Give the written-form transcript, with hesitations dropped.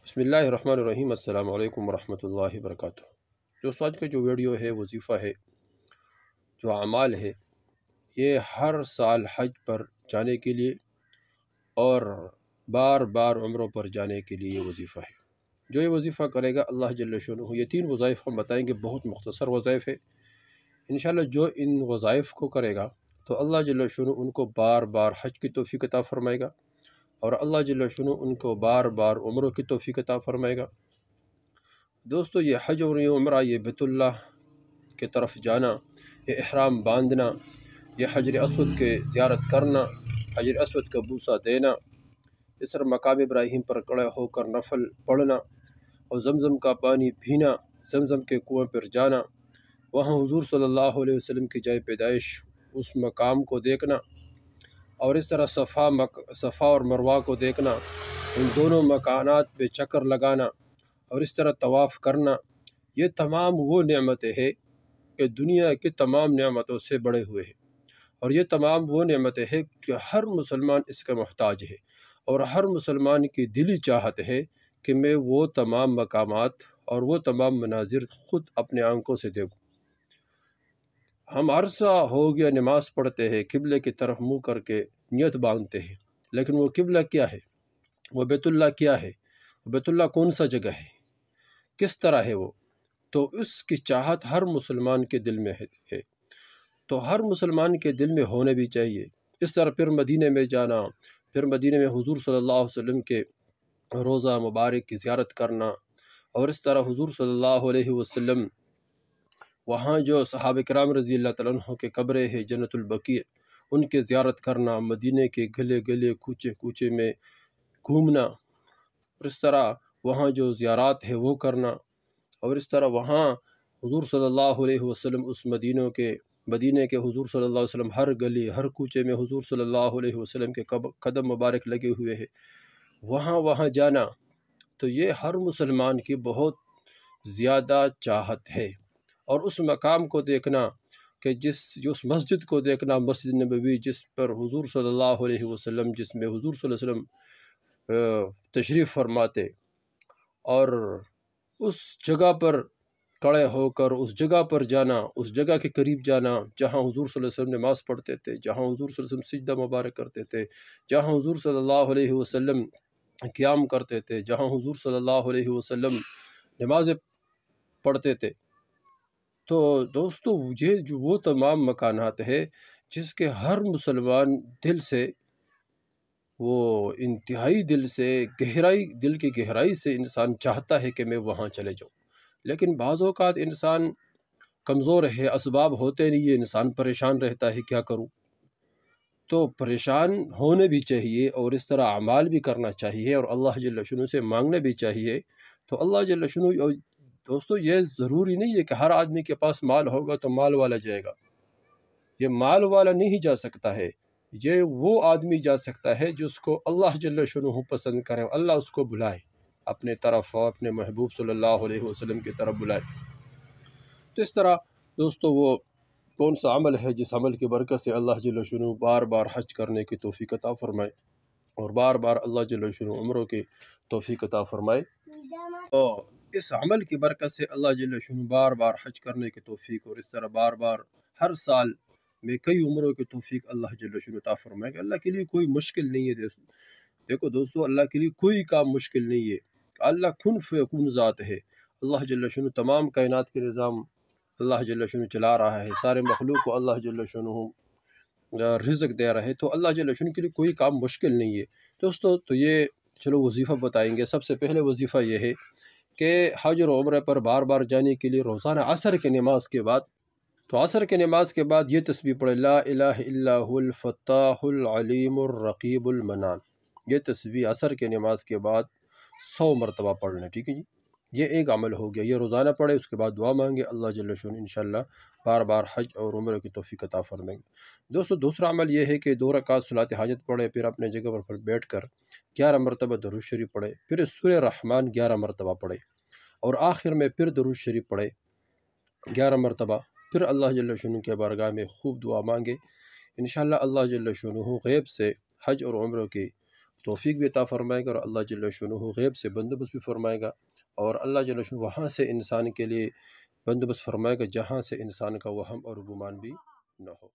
بسم اللہ الرحمن الرحیم۔ السلام علیکم ورحمۃ اللہ وبرکاتہ۔ دوستو، آج کا جو ویڈیو ہے، وظیفہ ہے، جو اعمال ہے، یہ ہر سال حج پر جانے کے لیے اور بار بار عمروں پر جانے کے لیے یہ وظیفہ ہے۔ جو یہ وظیفہ کرے گا اللہ جل شانہ، یہ 3 وظائف ہم بتائیں گے، بہت مختصر وظائف ہے انشاءاللہ۔ جو ان وظائف کو کرے گا تو اللہ جل شانہ ان کو بار بار حج کی توفیق عطا فرمائے گا، اور اللہ جل شانہ ان کو بار بار عمروں کی توفیق عطا فرمائے گا۔ دوستو، یہ حج اور یہ عمرہ، یہ بیت اللہ کی طرف جانا، یہ احرام باندھنا، یہ حجر اسود کے زیارت کرنا، حجر اسود کا بوسہ دینا، اس طرح مقام ابراہیم پر کھڑے ہو کر نفل پڑھنا، اور زمزم کا پانی پینا، زمزم کے کنویں پر جانا، وہاں حضور صلی اللہ علیہ وسلم کی جائے پیدائش اس مقام کو دیکھنا، اور اس طرح صفا اور مروہ کو دیکھنا، ان دونوں مکانات پہ چکر لگانا، اور اس طرح طواف کرنا، یہ تمام وہ نعمتیں ہیں کہ دنیا کی تمام نعمتوں سے بڑے ہوئے ہیں، اور یہ تمام وہ نعمتیں ہیں کہ ہر مسلمان اس کا محتاج ہے، اور ہر مسلمان کی دلی چاہت ہے کہ میں وہ تمام مقامات اور وہ تمام مناظر خود اپنے آنکھوں سے دیکھوں۔ ہم عرصہ ہو گیا نماز پڑھتے ہیں، قبلے کی طرف منہ کر کے نیت باندھتے ہیں، لیکن وہ قبلہ کیا ہے؟ وہ بیت اللہ کیا ہے؟ وہ بیت اللہ کون سا جگہ ہے؟ کس طرح ہے وہ؟ تو اس کی چاہت ہر مسلمان کے دل میں ہے، تو ہر مسلمان کے دل میں ہونے بھی چاہیے۔ اس طرح پھر مدینے میں جانا، پھر مدینے میں حضور صلی اللہ علیہ وسلم کے روضہ مبارک کی زیارت کرنا، اور اس طرح حضور صلی اللہ علیہ وسلم وہاں جو صحابہ کرام رضی اللہ تعالیٰ عنہ کے قبریں ہیں جنت البقیع، ان کے زیارت کرنا، مدینے کے گلے گلے کوچے کوچے میں گھومنا، اور اس طرح وہاں جو زیارات ہے وہ کرنا، اور اس طرح وہاں حضور صلی اللہ علیہ وسلم اس مدینے کے حضور صلی اللہ علیہ وسلم ہر گلی ہر کوچے میں حضور صلی اللہ علیہ وسلم کے قدم مبارک لگے ہوئے ہیں، وہاں جانا، تو یہ ہر مسلمان کی بہت زیادہ چاہت ہے۔ اور اس مقام کو دیکھنا کہ جو اس مسجد کو دیکھنا، مسجد نبوی، جس پر حضور صلی اللہ علیہ وسلم، جس میں حضور صلی اللہ علیہ وسلم تشریف فرماتے، اور اس جگہ پر کھڑے ہو کر اس جگہ پر جانا، اس جگہ کے قریب جانا جہاں حضور صلی اللہ علیہ وسلم نماز پڑھتے تھے، جہاں حضور صلی اللہ علیہ وسلم سجدہ مبارک کرتے تھے، جہاں حضور صلی اللہ علیہ وسلم قیام کرتے تھے، جہاں حضور صلی اللہ علیہ وسلم نمازیں پڑھتے تھے۔ تو دوستو، یہ جو وہ تمام مکانات ہے جس کے ہر مسلمان دل سے، وہ انتہائی دل سے دل کی گہرائی سے انسان چاہتا ہے کہ میں وہاں چلے جاؤں، لیکن بعض اوقات انسان کمزور ہے، اسباب ہوتے نہیں ہے، انسان پریشان رہتا ہے، کیا کروں؟ تو پریشان ہونے بھی چاہیے، اور اس طرح اعمال بھی کرنا چاہیے، اور اللہ جل شانہ سے مانگنا بھی چاہیے۔ تو اللہ جل شانہ، دوستو، یہ ضروری نہیں ہے کہ ہر آدمی کے پاس مال ہوگا تو مال والا جائے گا، یہ مال والا نہیں جا سکتا ہے، یہ وہ آدمی جا سکتا ہے جس کو اللہ جل شانہ پسند کرے، اللہ اس کو بلائے اپنے طرف، اور اپنے محبوب صلی اللہ علیہ وسلم کی طرف بلائے۔ تو اس طرح دوستو، وہ کون سا عمل ہے جس عمل کی برکت سے اللہ جل شانہ بار بار حج کرنے کی توفیق عطا فرمائے، اور بار بار اللہ جل شانہ عمروں کی توفیق عطا فرمائے؟ تو اس عمل کی برکت سے اللہ جل شانہ بار بار حج کرنے کی توفیق، اور اس طرح بار بار ہر سال میں کئی عمروں کی توفیق اللہ جل شانہ عطا فرمائے گا۔ اللہ کے لیے کوئی مشکل نہیں ہے۔ دیکھو دوستو، اللہ کے لیے کوئی کام مشکل نہیں ہے، اللہ کن فیکون ذات ہے۔ اللہ جل شانہ تمام کائنات کے نظام اللہ جل شانہ چلا رہا ہے، سارے مخلوق کو اللہ جل شانہ رزق دے رہا ہے، تو اللہ جل شانہ کے لیے کوئی کام مشکل نہیں ہے۔ دوستو، تو یہ چلو وظیفہ بتائیں گے۔ سب سے پہلے وظیفہ یہ ہے کہ حج اور عمرہ پر بار بار جانے کے لیے روزانہ عصر کے نماز کے بعد، تو عصر کے نماز کے بعد یہ تسبیح پڑھے، لا الہ الا هو الفتاح العلیم الرقیب المنان، یہ تسبیح عصر کے نماز کے بعد 100 مرتبہ پڑھنا، ٹھیک ہے جی؟ یہ ایک عمل ہو گیا، یہ روزانہ پڑھے، اس کے بعد دعا مانگے، اللہ جل شانہ انشاءاللہ بار بار حج اور عمرہ کی توفیق عطا فرمائیں گے۔ دوستو، دوسرا عمل یہ ہے کہ 2 رکعت صلاۃ حاجت پڑھے، پھر اپنے جگہ پر بیٹھ کر 11 مرتبہ درود شریف پڑھے، پھر سورہ رحمان 11 مرتبہ پڑھے، اور آخر میں پھر درود شریف پڑھے 11 مرتبہ، پھر اللہ جل شانہ کے بارگاہ میں خوب دعا مانگے، انشاءاللہ اللہ جل شانہ غیب سے حج اور عمرہ کی توفیق بھی عطا فرمائے گا، اور اللہ جل شانہ غیب سے بندوبست بھی فرمائے گا، اور اللہ جل شانہ وہاں سے انسان کے لیے بندوبست فرمائے گا جہاں سے انسان کا وہم اور گمان بھی نہ ہو۔